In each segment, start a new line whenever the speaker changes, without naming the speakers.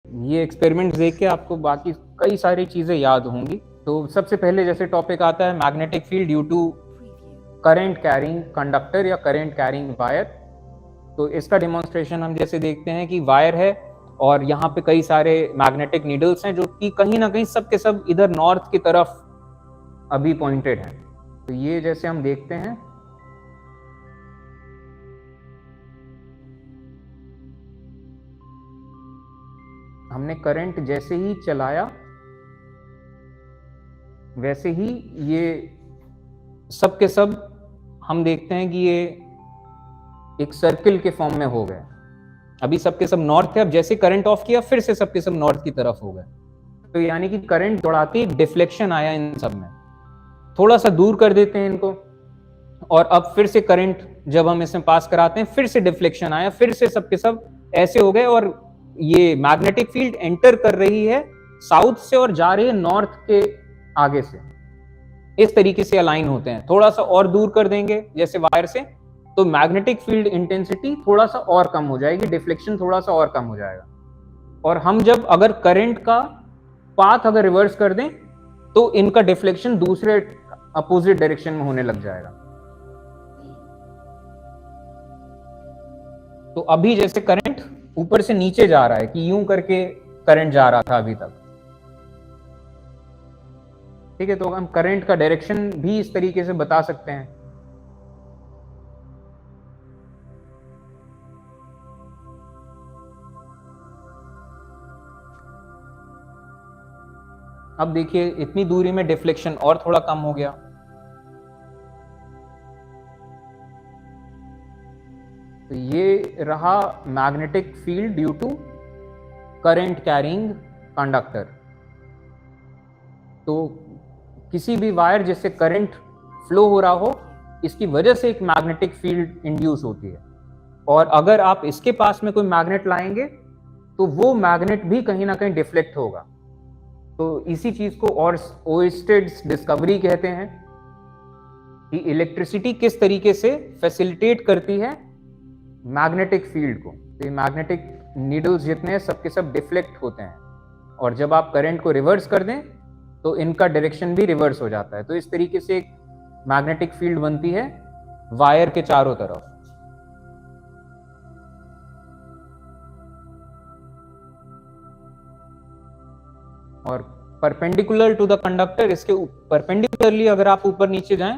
ये एक्सपेरिमेंट देख के आपको बाकी कई सारी चीजें याद होंगी। तो सबसे पहले जैसे टॉपिक आता है magnetic field due to current carrying conductor या करंट कैरिंग वायर। तो इसका डेमोन्स्ट्रेशन हम जैसे देखते हैं कि वायर है और यहाँ पे कई सारे मैग्नेटिक नीडल्स हैं जो कि कहीं ना कहीं सब के सब इधर नॉर्थ की तरफ अभी पॉइंटेड हैं। तो ये जैसे हम देखते हैं हमने करंट जैसे ही चलाया वैसे ही ये सब के सब हम देखते हैं कि ये एक सर्किल के फॉर्म में हो गए। अभी सबके सब नॉर्थ है, अब जैसे करंट ऑफ किया फिर से सबके सब नॉर्थ की तरफ हो गए। तो यानी कि करंट दौड़ाते डिफ्लेक्शन आया इन सब में, थोड़ा सा दूर कर देते हैं इनको और अब फिर से करंट जब हम इसमें पास कराते हैं फिर से डिफ्लेक्शन आया, फिर से सबके सब ऐसे हो गए और ये मैग्नेटिक फील्ड एंटर कर रही है साउथ से और जा रही है नॉर्थ के आगे से। इस तरीके से अलाइन होते हैं। थोड़ा सा और दूर कर देंगे जैसे वायर से तो मैग्नेटिक फील्ड इंटेंसिटी थोड़ा सा और कम हो जाएगी, डिफ्लेक्शन थोड़ा सा और कम हो जाएगा। और हम जब अगर करंट का पाथ अगर रिवर्स कर दें तो इनका डिफ्लेक्शन दूसरे अपोजिट डायरेक्शन में होने लग जाएगा। तो अभी जैसे करंट ऊपर से नीचे जा रहा है कि यूं करके करंट जा रहा था अभी तक, ठीक है। तो हम करंट का डायरेक्शन भी इस तरीके से बता सकते हैं। अब देखिए इतनी दूरी में डिफ्लेक्शन और थोड़ा कम हो गया। तो ये रहा magnetic field due to current carrying conductor. तो किसी भी वायर जिससे करंट फ्लो हो रहा हो इसकी वजह से एक मैग्नेटिक फील्ड इंड्यूस होती है। और अगर आप इसके पास में कोई मैग्नेट लाएंगे तो वो मैग्नेट भी कहीं ना कहीं डिफ्लेक्ट होगा। तो इसी चीज को और ओयस्टेड्स डिस्कवरी कहते हैं कि इलेक्ट्रिसिटी किस तरीके से फैसिलिटेट करती है मैग्नेटिक फील्ड को। तो ये मैग्नेटिक नीडल्स जितने हैं सबके सब डिफ्लेक्ट होते हैं और जब आप करंट को रिवर्स कर दें तो इनका डायरेक्शन भी रिवर्स हो जाता है। तो इस तरीके से एक मैग्नेटिक फील्ड बनती है वायर के चारों तरफ। और परपेंडिकुलर टू द कंडक्टर, इसके परपेंडिकुलरली अगर आप ऊपर नीचे जाएं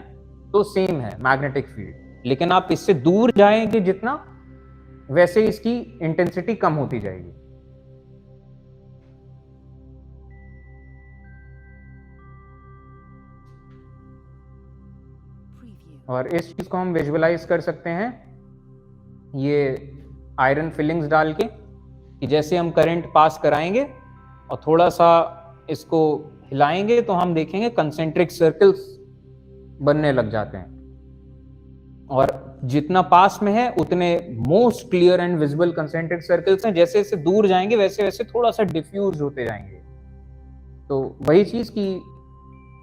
तो सेम है मैग्नेटिक फील्ड, लेकिन आप इससे दूर जाएंगे जितना वैसे इसकी इंटेंसिटी कम होती जाएगी। और इस चीज को हम विजुअलाइज कर सकते हैं ये आयरन फिलिंग्स डाल के कि जैसे हम करंट पास कराएंगे और थोड़ा सा इसको हिलाएंगे तो हम देखेंगे कंसेंट्रिक सर्कल्स बनने लग जाते हैं और जितना पास में है उतने most clear and visible concentric circles हैं। जैसे जैसे दूर जाएंगे वैसे वैसे थोड़ा सा डिफ्यूज होते जाएंगे। तो वही चीज की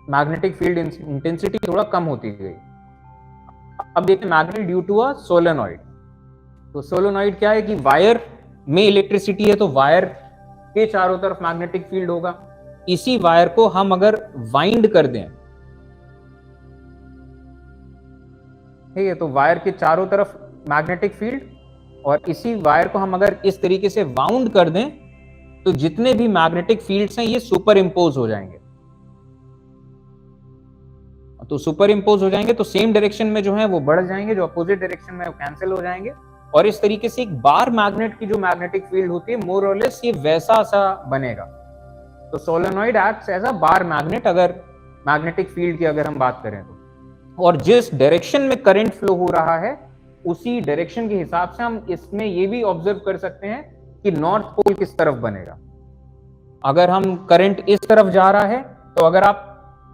मैग्नेटिक फील्ड इंटेंसिटी थोड़ा कम होती गई। अब देखिए magnet due to a solenoid. तो सोलेनॉइड क्या है कि वायर में इलेक्ट्रिसिटी है तो वायर के चारों तरफ मैग्नेटिक फील्ड होगा। इसी वायर को हम अगर वाइंड कर दें, ठीक है, तो वायर के चारों तरफ मैग्नेटिक फील्ड और इसी वायर को हम अगर इस तरीके से वाउंड कर दें तो जितने भी मैग्नेटिक फील्ड्स हैं ये सुपर इंपोज हो जाएंगे। तो सुपर इंपोज हो जाएंगे तो सेम डायरेक्शन में जो है वो बढ़ जाएंगे, जो अपोजिट डायरेक्शन में वो कैंसिल हो जाएंगे। और इस तरीके से एक बार मैग्नेट की जो मैग्नेटिक फील्ड होती है मोर और लेस ये वैसा सा बनेगा। तो solenoid acts as a bar magnet अगर मैग्नेटिक फील्ड की अगर हम बात करें तो। और जिस डायरेक्शन में करंट फ्लो हो रहा है उसी डायरेक्शन के हिसाब से हम इसमें ये भी ऑब्जर्व कर सकते हैं कि नॉर्थ पोल किस तरफ बनेगा। अगर हम करंट इस तरफ जा रहा है तो अगर आप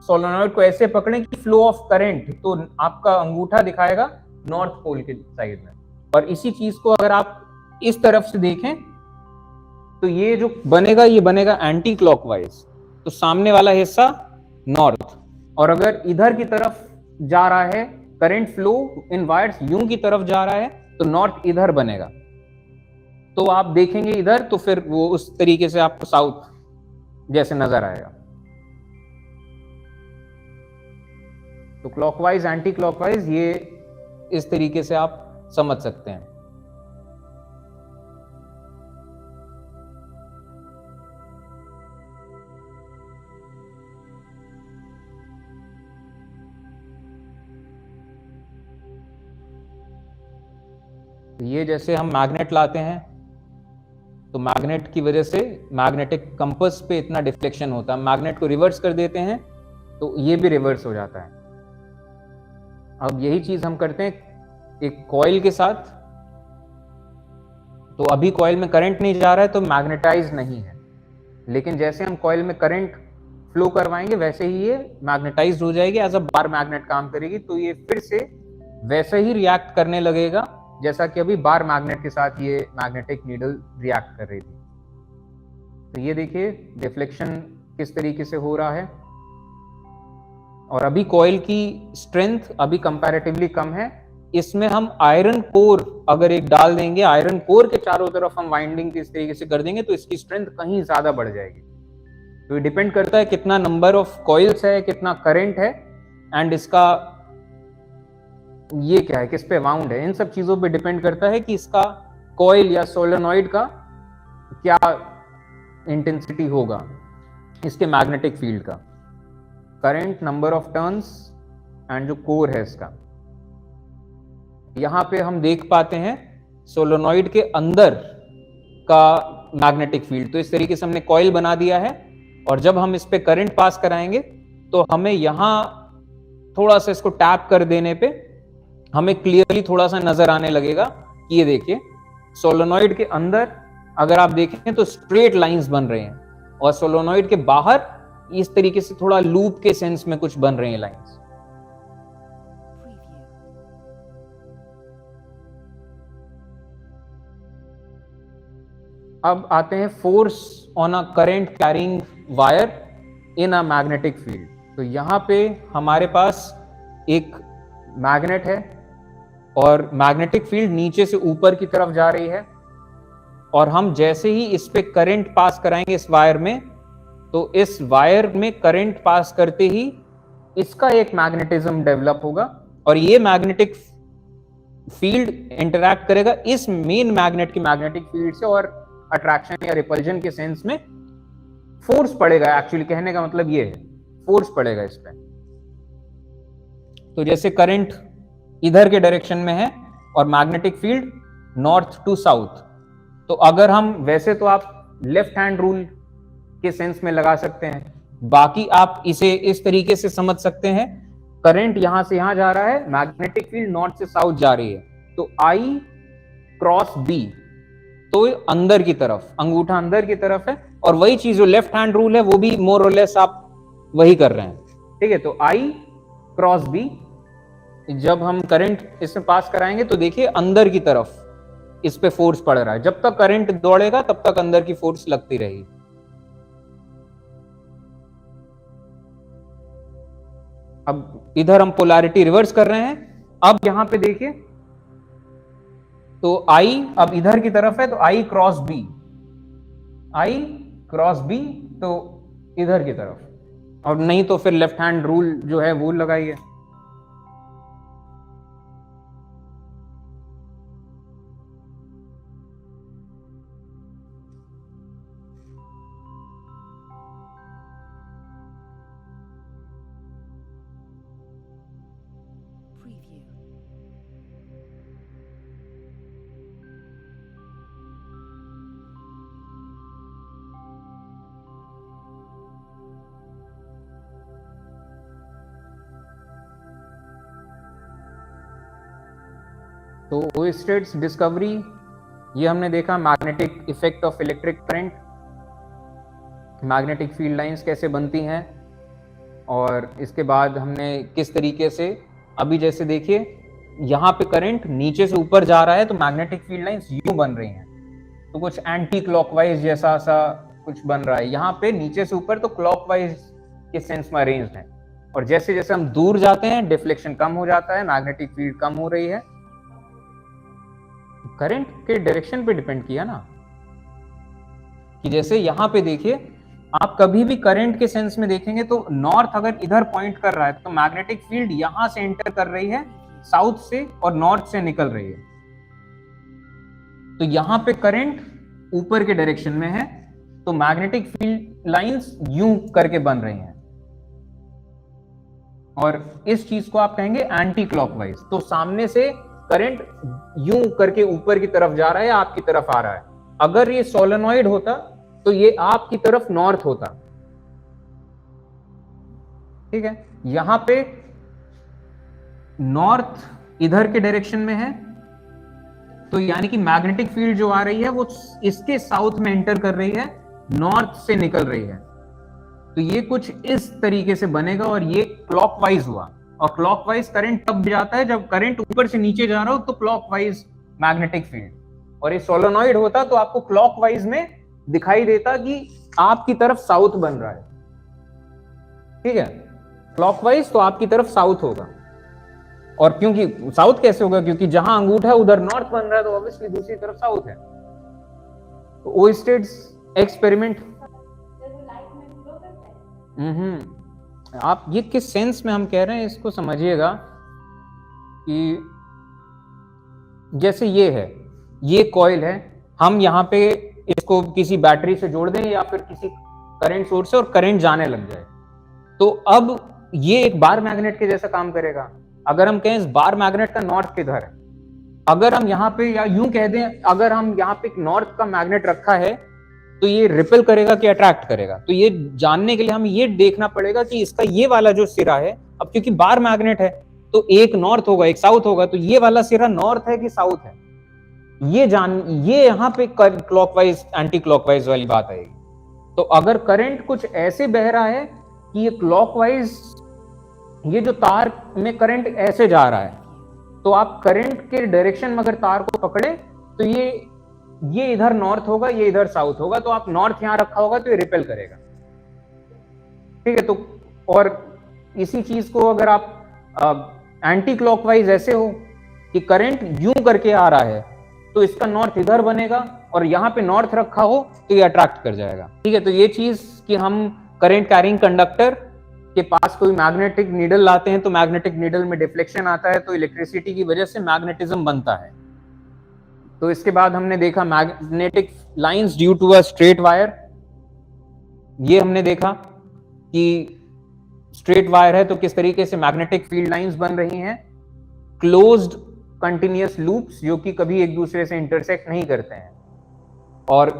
सोलेनॉइड को ऐसे पकड़ें कि फ्लो ऑफ करंट तो आपका अंगूठा दिखाएगा नॉर्थ पोल के साइड में। और इसी चीज को अगर आप इस तरफ से देखें तो ये जो बनेगा ये बनेगा एंटी क्लॉकवाइज, तो सामने वाला हिस्सा नॉर्थ। और अगर इधर की तरफ जा रहा है करंट फ्लो इन वायर्स यूं की तरफ जा रहा है तो नॉर्थ इधर बनेगा। तो आप देखेंगे इधर तो फिर वो उस तरीके से आपको साउथ जैसे नजर आएगा। तो क्लॉकवाइज एंटी क्लॉकवाइज ये इस तरीके से आप समझ सकते हैं। ये जैसे हम मैग्नेट लाते हैं तो मैग्नेट की वजह से मैग्नेटिक कंपास पे इतना डिफ्लेक्शन होता है, मैग्नेट को रिवर्स कर देते हैं तो ये भी रिवर्स हो जाता है। अब यही चीज हम करते हैं एक कॉइल के साथ। तो अभी कॉइल में करंट नहीं जा रहा है तो मैग्नेटाइज नहीं है, लेकिन जैसे हम कॉइल में करंट फ्लो करवाएंगे वैसे ही ये मैग्नेटाइज हो जाएगी, एज अ बार मैग्नेट काम करेगी। तो ये फिर से वैसे ही रिएक्ट करने लगेगा जैसा कि अभी बार मैग्नेट के साथ ये मैग्नेटिक नीडल रिएक्ट कर रही थी। तो ये देखिए डिफ्लेक्शन किस तरीके से हो रहा है। और अभी कॉइल की स्ट्रेंथ अभी कंपैरेटिवली कम है। इसमें हम आयरन कोर अगर एक डाल देंगे, आयरन कोर के चारों तरफ हम वाइंडिंग इस तरीके से कर देंगे तो इसकी स्ट्रेंथ कहीं ज्यादा बढ़ जाएगी। तो ये डिपेंड करता है कितना नंबर ऑफ कॉइल्स है, कितना करंट है, एंड इसका ये क्या है, किस पे वाउंड है, इन सब चीजों पे डिपेंड करता है कि इसका कॉइल या सोलेनॉइड का क्या इंटेंसिटी होगा, इसके मैग्नेटिक फील्ड का, current, number of turns and जो कोर है इसका। यहां पे हम देख पाते हैं सोलेनॉइड के अंदर का मैग्नेटिक फील्ड। तो इस तरीके से हमने कॉइल बना दिया है और जब हम इस पे करंट पास कराएंगे तो हमें यहां थोड़ा सा इसको टैप कर देने पे हमें क्लियरली थोड़ा सा नजर आने लगेगा कि ये देखिए सोलेनॉइड के अंदर अगर आप देखें तो स्ट्रेट लाइंस बन रहे हैं और सोलेनॉइड के बाहर इस तरीके से थोड़ा लूप के सेंस में कुछ बन रहे हैं लाइंस। अब आते हैं force on a current carrying wire in a magnetic field. तो यहां पे हमारे पास एक मैग्नेट है और मैग्नेटिक फील्ड नीचे से ऊपर की तरफ जा रही है और हम जैसे ही इस पे करंट पास कराएंगे इस वायर में, तो इस वायर में करंट पास करते ही इसका एक मैग्नेटिज्म डेवलप होगा और ये मैग्नेटिक फील्ड इंटरैक्ट करेगा इस मेन मैग्नेट की मैग्नेटिक फील्ड से और अट्रैक्शन या रिपल्जन के सेंस में फोर्स पड़ेगा। एक्चुअली कहने का मतलब ये है, फोर्स पड़ेगा इस पे। तो जैसे करंट इधर के डायरेक्शन में है और magnetic field north to south, तो अगर हम वैसे तो आप लेफ्ट हैंड रूल के सेंस में लगा सकते हैं, बाकी आप इसे इस तरीके से समझ सकते हैं, करंट यहां से यहां जा रहा है, मैग्नेटिक फील्ड नॉर्थ से साउथ जा रही है, तो आई क्रॉस बी, तो अंदर की तरफ, अंगूठा अंदर की तरफ है, और वही चीज जो लेफ्ट हैंड रूल है वो भी मोर और लेस आप वही कर रहे हैं, ठीक है। तो आई क्रॉस बी, जब हम करंट इसमें पास कराएंगे तो देखिए अंदर की तरफ इस पे फोर्स पड़ रहा है, जब तक करंट दौड़ेगा तब तक अंदर की फोर्स लगती रहेगी। अब इधर हम पोलैरिटी रिवर्स कर रहे हैं, अब यहां पे देखिए तो I अब इधर की तरफ है तो I cross B, I cross B तो इधर की तरफ, और नहीं तो फिर लेफ्ट हैंड रूल जो है वो लगाइए। तो ओएस्टेड्स डिस्कवरी, ये हमने देखा magnetic effect of electric current, magnetic field lines कैसे बनती हैं, और इसके बाद हमने किस तरीके से, अभी जैसे देखिए यहाँ पे करंट नीचे से ऊपर जा रहा है तो मैग्नेटिक फील्ड लाइंस यूं बन रही हैं, तो कुछ एंटी क्लॉकवाइज जैसा सा कुछ बन रहा है, यहाँ पे नीचे से ऊपर तो क्लॉकवाइज के सेंस में अरेंज्ड है, और जैसे जैसे हम दूर जाते हैं डिफ्लेक्शन कम हो जाता है, मैग्नेटिक फील्ड कम हो रही है, करंट के डायरेक्शन पे डिपेंड किया ना, कि जैसे यहां पे देखिए, आप कभी भी करंट के सेंस में देखेंगे तो नॉर्थ अगर इधर पॉइंट कर रहा है तो मैग्नेटिक फील्ड यहां से एंटर कर रही है साउथ से और नॉर्थ से निकल रही है। तो यहां पे करंट ऊपर के डायरेक्शन में है तो मैग्नेटिक फील्ड लाइंस यूं करके बन रही हैं, और इस चीज को आप कहेंगे एंटी क्लॉकवाइज। तो सामने से करंट यूं करके ऊपर की तरफ जा रहा है, आपकी तरफ आ रहा है। अगर ये सोलेनॉइड होता तो ये आपकी तरफ नॉर्थ होता, ठीक है। यहां पे नॉर्थ इधर के डायरेक्शन में है, तो यानी कि मैग्नेटिक फील्ड जो आ रही है वो इसके साउथ में एंटर कर रही है, नॉर्थ से निकल रही है। तो ये कुछ इस तरीके से बनेगा और ये क्लॉकवाइज हुआ। और क्लॉकवाइज करंट तब जाता है जब करंट ऊपर से नीचे जा रहा हो, तो क्लॉकवाइज मैग्नेटिक फील्ड। और ये सोलेनॉइड होता तो आपको क्लॉकवाइज में दिखाई देता कि आपकी तरफ साउथ बन रहा है, ठीक है। क्लॉकवाइज तो आपकी तरफ साउथ होगा, और क्योंकि साउथ कैसे होगा, क्योंकि जहां अंगूठा है उधर नॉर्थ बन रहा है, तो ऑब्वियसली दूसरी तरफ साउथ है। तो ओस्टेड्स एक्सपेरिमेंट, आप ये किस सेंस में हम कह रहे हैं इसको समझिएगा, कि जैसे ये है, ये कॉइल है, हम यहाँ पे इसको किसी बैटरी से जोड़ दें या फिर किसी करंट सोर्स से, और करंट जाने लग जाए, तो अब ये एक बार मैग्नेट के जैसा काम करेगा। अगर हम कहें इस बार मैग्नेट का नॉर्थ किधर है, अगर हम यहाँ पे, या यूं कह दें अगर हम यहाँ पे एक नॉर्थ का मैग्नेट रखा है, तो ये रिपेल करेगा कि अट्रैक्ट करेगा। तो ये जानने के लिए हमें ये देखना पड़ेगा कि इसका ये वाला जो सिरा है, अब क्योंकि बार मैग्नेट है तो एक नॉर्थ होगा एक साउथ होगा, तो ये वाला सिरा नॉर्थ है कि साउथ है, ये यहाँ पे क्लॉकवाइज एंटी क्लॉकवाइज वाली बात आएगी। तो अगर करंट कुछ ऐसे बह रहा है कि ये क्लॉकवाइज, ये जो तार में करंट ऐसे जा रहा है, तो आप करंट के डायरेक्शन में अगर तार को पकड़े तो ये इधर नॉर्थ होगा, ये इधर साउथ होगा, तो आप नॉर्थ यहां रखा होगा तो ये रिपेल करेगा, ठीक है। तो और इसी चीज को अगर आप एंटी क्लॉकवाइज ऐसे हो कि करंट यूं करके आ रहा है, तो इसका नॉर्थ इधर बनेगा, और यहां पे नॉर्थ रखा हो तो ये अट्रैक्ट कर जाएगा, ठीक है। तो ये चीज कि हम करंट कैरिंग कंडक्टर के पास कोई मैग्नेटिक नीडल लाते हैं तो मैग्नेटिक नीडल में डिफ्लेक्शन आता है, तो इलेक्ट्रिसिटी की वजह से मैग्नेटिज्म बनता है। तो इसके बाद हमने देखा magnetic lines due to a straight wire. ये हमने देखा कि स्ट्रेट वायर है तो किस तरीके से मैग्नेटिक फील्ड लाइंस बन रही हैं, क्लोज्ड कंटिन्यूअस लूप्स जो कि कभी एक दूसरे से इंटरसेक्ट नहीं करते हैं। और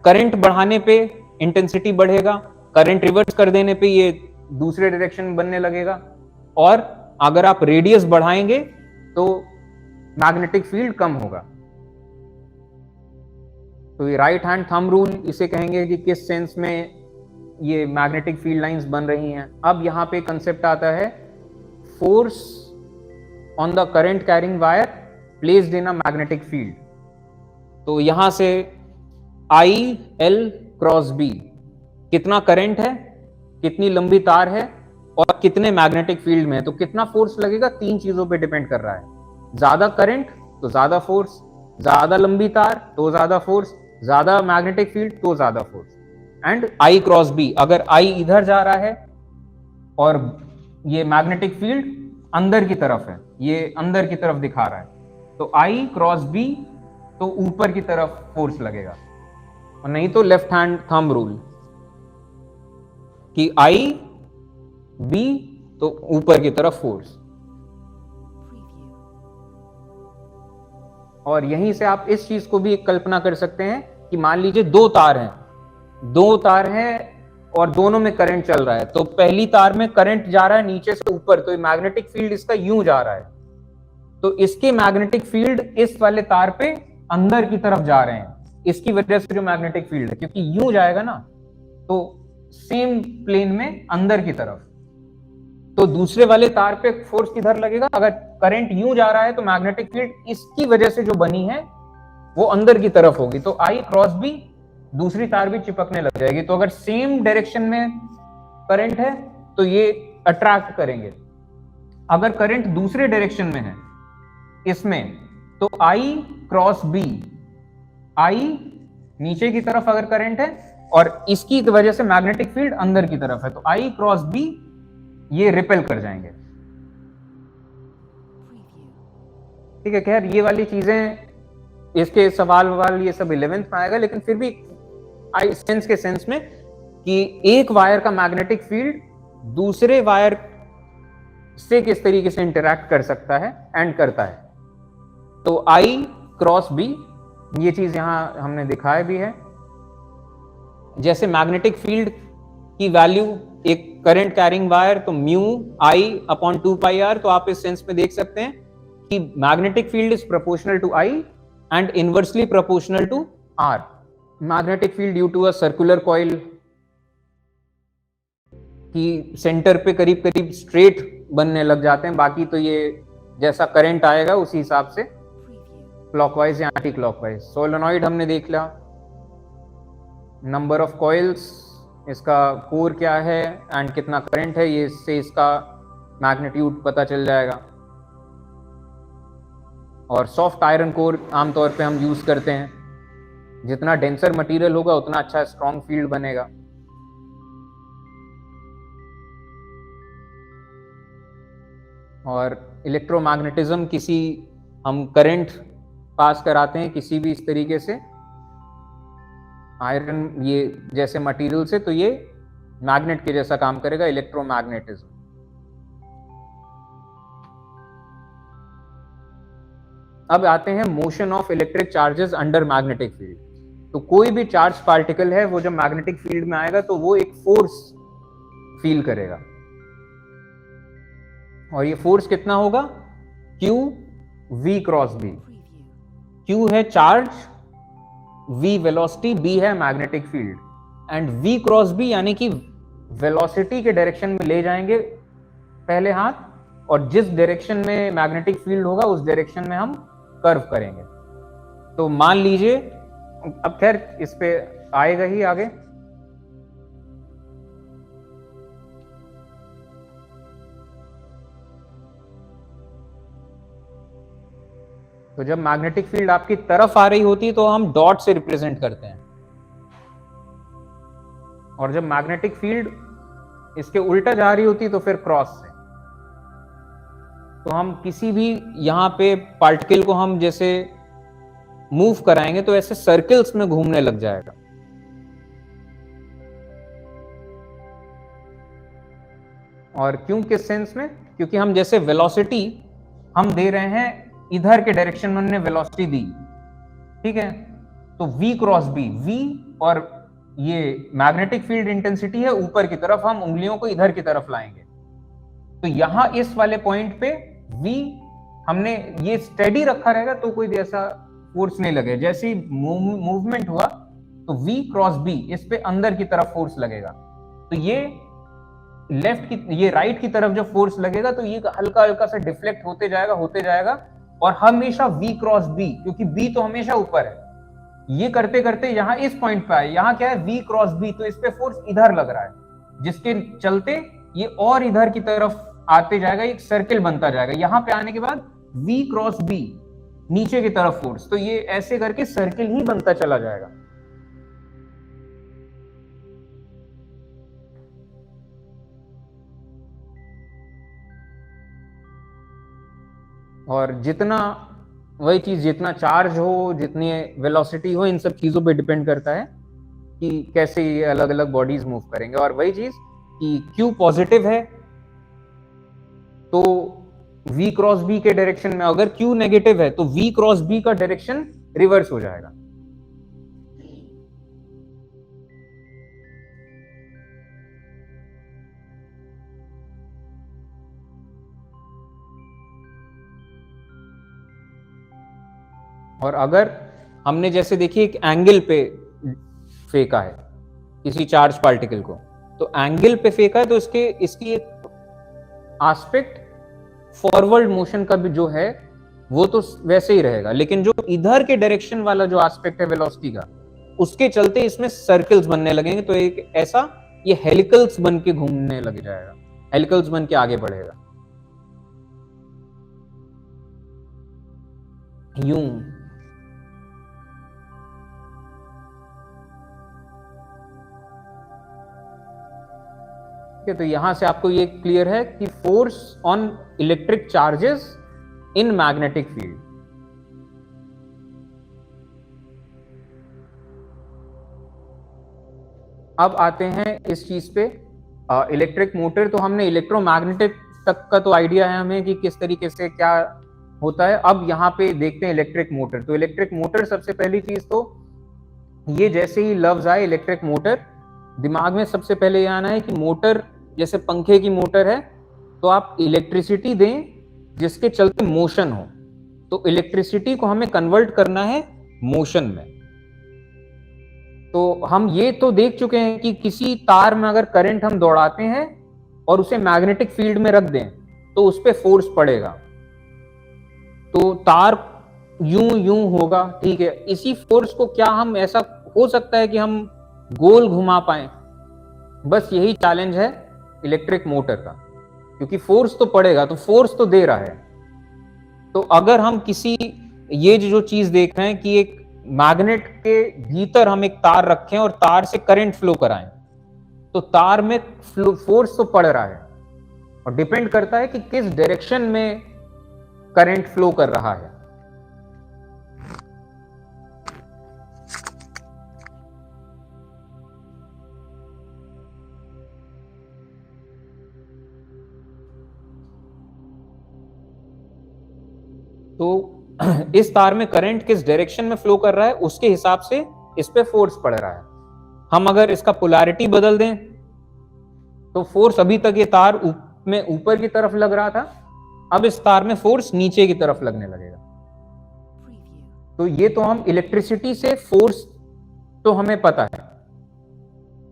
करंट बढ़ाने पे इंटेंसिटी बढ़ेगा, करंट रिवर्स कर देने पे ये दूसरे डायरेक्शन में बनने लगेगा, और अगर आप रेडियस बढ़ाएंगे तो मैग्नेटिक फील्ड कम होगा। तो ये राइट हैंड थंब रूल इसे कहेंगे कि किस सेंस में ये मैग्नेटिक फील्ड लाइंस बन रही हैं। अब यहां पे कंसेप्ट आता है force on the current carrying wire placed in a magnetic field. तो यहां से आई एल क्रॉस बी, कितना करंट है, कितनी लंबी तार है, और कितने मैग्नेटिक फील्ड में है, तो कितना फोर्स लगेगा, तीन चीजों पे डिपेंड कर रहा है। ज्यादा करंट तो ज्यादा फोर्स, ज्यादा लंबी तार तो ज्यादा फोर्स, ज्यादा मैग्नेटिक फील्ड तो ज्यादा force. And I cross B, अगर आई इधर जा रहा है और ये मैग्नेटिक फील्ड अंदर की तरफ है, ये अंदर की तरफ दिखा रहा है, तो आई क्रॉस बी तो ऊपर की तरफ फोर्स लगेगा, और नहीं तो लेफ्ट हैंड थंब रूल कि आई बी तो ऊपर की तरफ फोर्स। और यहीं से आप इस चीज को भी एक कल्पना कर सकते हैं कि मान लीजिए दो तार हैं और दोनों में करंट चल रहा है। तो पहली तार में करंट जा रहा है नीचे से यूं, तो मैग्नेटिक फील्ड इसका यूं जा रहा है, तो इसके मैग्नेटिक फील्ड इस वाले तार पे अंदर की तरफ जा रहे हैं, इसकी वजह से जो मैग्नेटिक फील्ड है, क्योंकि यूं जाएगा ना तो सेम प्लेन में अंदर की तरफ, तो दूसरे वाले तार पे फोर्स किधर लगेगा, अगर करंट यूं जा रहा है तो मैग्नेटिक फील्ड इसकी वजह से जो बनी है वो अंदर की तरफ होगी, तो आई क्रॉस बी दूसरी तार भी चिपकने लग जाएगी। तो अगर सेम डायरेक्शन में करंट है तो ये अट्रैक्ट करेंगे। अगर करंट दूसरे डायरेक्शन में है इसमें, तो आई क्रॉस बी, आई नीचे की तरफ अगर करंट है और इसकी वजह से मैग्नेटिक फील्ड अंदर की तरफ है, तो आई क्रॉस बी ये रिपेल कर जाएंगे। ठीक है, खैर ये वाली चीजें, इसके सवाल ये सब 11th में आएगा, लेकिन फिर भी आई सेंस के सेंस में कि एक वायर का मैग्नेटिक फील्ड दूसरे वायर से किस तरीके से इंटरैक्ट कर सकता है एंड करता है। तो आई क्रॉस बी ये चीज यहां हमने दिखाया भी है। जैसे मैग्नेटिक फील्ड की वैल्यू एक करंट कैरिंग वायर, तो म्यू आई अपॉन 2πr, तो आप इस सेंस में देख सकते हैं कि magnetic field is proportional to I and inversely proportional to R. Magnetic field due to a circular coil की सेंटर पे करीब करीब स्ट्रेट बनने लग जाते हैं, बाकी तो ये जैसा करंट आएगा उसी हिसाब से क्लॉकवाइज या एंटी क्लॉकवाइज। सोलेनॉइड हमने देख लिया, नंबर ऑफ कॉइल्स, इसका कोर क्या है एंड कितना करंट है, ये इससे इसका मैग्नीट्यूड पता चल जाएगा। और सॉफ्ट आयरन कोर आमतौर पे हम यूज करते हैं, जितना डेंसर मटेरियल होगा उतना अच्छा स्ट्रॉन्ग फील्ड बनेगा। और इलेक्ट्रोमैग्नेटिज्म, किसी हम करंट पास कराते हैं किसी भी इस तरीके से आयरन ये जैसे मटेरियल से, तो ये मैग्नेट के जैसा काम करेगा, इलेक्ट्रोमैग्नेटिज्म। अब आते हैं motion of electric charges under magnetic field. तो कोई भी चार्ज पार्टिकल है वो जब मैग्नेटिक फील्ड में आएगा तो वो एक फोर्स फील करेगा, और ये फोर्स कितना होगा, Q V cross B। Q है चार्ज, V वेलोसिटी, B है magnetic field, and V cross B यानी कि वेलोसिटी के डायरेक्शन में ले जाएंगे पहले हाथ, और जिस डायरेक्शन में मैग्नेटिक फील्ड होगा उस डायरेक्शन में हम कर्व करेंगे। तो मान लीजिए, अब खैर इस पे आएगा ही आगे, तो जब मैग्नेटिक फील्ड आपकी तरफ आ रही होती है तो हम डॉट से रिप्रेजेंट करते हैं, और जब मैग्नेटिक फील्ड इसके उल्टा जा रही होती तो फिर क्रॉस से। तो हम किसी भी यहां पे पार्टिकल को हम जैसे मूव कराएंगे तो ऐसे सर्कल्स में घूमने लग जाएगा। और क्यों, किस सेंस में, क्योंकि हम जैसे वेलोसिटी हम दे रहे हैं, इधर के डायरेक्शन में हमने वेलोसिटी दी, ठीक है, तो V क्रॉस B, V और ये मैग्नेटिक फील्ड इंटेंसिटी है ऊपर की तरफ, हम उंगलियों को इधर की तरफ लाएंगे। तो यहां इस वाले पॉइंट पे V हमने ये स्टेडी रखा रहेगा तो कोई भी ऐसा फोर्स नहीं लगे। जैसे ही मूवमेंट हुआ तो V क्रॉस B इस पे अंदर की तरफ फोर्स लगेगा, तो ये लेफ्ट की, ये राइट की तरफ जब फोर्स लगेगा तो ये हल्का हल्का सा डिफ्लेक्ट होते जाएगा, और हमेशा V क्रॉस B, क्योंकि B तो हमेशा ऊपर है, ये करते करते यहां इस पॉइंट पे आए, यहां क्या है V क्रॉस B, तो इस पे फोर्स इधर लग रहा है, जिसके चलते ये और इधर की तरफ आते जाएगा, एक सर्किल बनता जाएगा। यहां पे आने के बाद V क्रॉस B नीचे की तरफ फोर्स, तो ये ऐसे करके सर्किल ही बनता चला जाएगा। और जितना, वही चीज, जितना चार्ज हो, जितनी वेलोसिटी हो, इन सब चीजों पे डिपेंड करता है कि कैसे ये अलग अलग बॉडीज मूव करेंगे। और वही चीज कि Q पॉजिटिव है तो V क्रॉस B के डायरेक्शन में, अगर Q नेगेटिव है तो V क्रॉस B का डायरेक्शन रिवर्स हो जाएगा। और अगर हमने जैसे देखिए एक एंगल पे फेंका है किसी चार्ज पार्टिकल को, तो एंगल पे फेंका है तो इसकी एक एस्पेक्ट फॉरवर्ड मोशन का भी जो है वो तो वैसे ही रहेगा, लेकिन जो इधर के डायरेक्शन वाला जो एस्पेक्ट है वेलोसिटी का, उसके चलते इसमें सर्कल्स बनने लगेंगे, तो एक ऐसा ये हेलिकल्स बन के घूमने लग जाएगा, हेलिकल्स बन के आगे बढ़ेगा। यूं, तो यहां से आपको ये क्लियर है कि force on electric charges in magnetic field. अब आते हैं इस चीज पे, इलेक्ट्रिक मोटर। तो हमने इलेक्ट्रोमैग्नेटिक तक का तो आइडिया है हमें कि किस तरीके से क्या होता है। अब यहाँ पे देखते हैं इलेक्ट्रिक मोटर। तो इलेक्ट्रिक मोटर, सबसे पहली चीज तो ये जैसे ही लफ्ज आए इलेक्ट्रिक मोटर, दिमाग में सबसे पहले ये आना है कि मोटर जैसे पंखे की मोटर है, तो आप इलेक्ट्रिसिटी दें जिसके चलते मोशन हो। तो इलेक्ट्रिसिटी को हमें कन्वर्ट करना है मोशन में। तो हम ये तो देख चुके हैं कि किसी तार में अगर करंट हम दौड़ाते हैं और उसे मैग्नेटिक फील्ड में रख दें तो उस पर फोर्स पड़ेगा, तो तार यूं यूं होगा, ठीक है। इसी फोर्स को क्या हम, ऐसा हो सकता है कि हम गोल घुमा पाए? बस यही चैलेंज है इलेक्ट्रिक मोटर का, क्योंकि फोर्स तो पड़ेगा, तो फोर्स तो दे रहा है। तो अगर हम किसी, ये जो चीज देख रहे हैं कि एक मैग्नेट के भीतर हम एक तार रखें और तार से करंट फ्लो कराएं, तो तार में फोर्स तो पड़ रहा है, और डिपेंड करता है कि किस डायरेक्शन में करंट फ्लो कर रहा है। तो इस तार में करंट किस डायरेक्शन में फ्लो कर रहा है, उसके हिसाब से इस पे फोर्स पड़ रहा है। हम अगर इसका पोलैरिटी बदल दें तो फोर्स, अभी तक ये तार में ऊपर की तरफ लग रहा था, अब इस तार में फोर्स नीचे की तरफ लगने लगेगा। तो ये तो हम इलेक्ट्रिसिटी से फोर्स तो हमें पता है।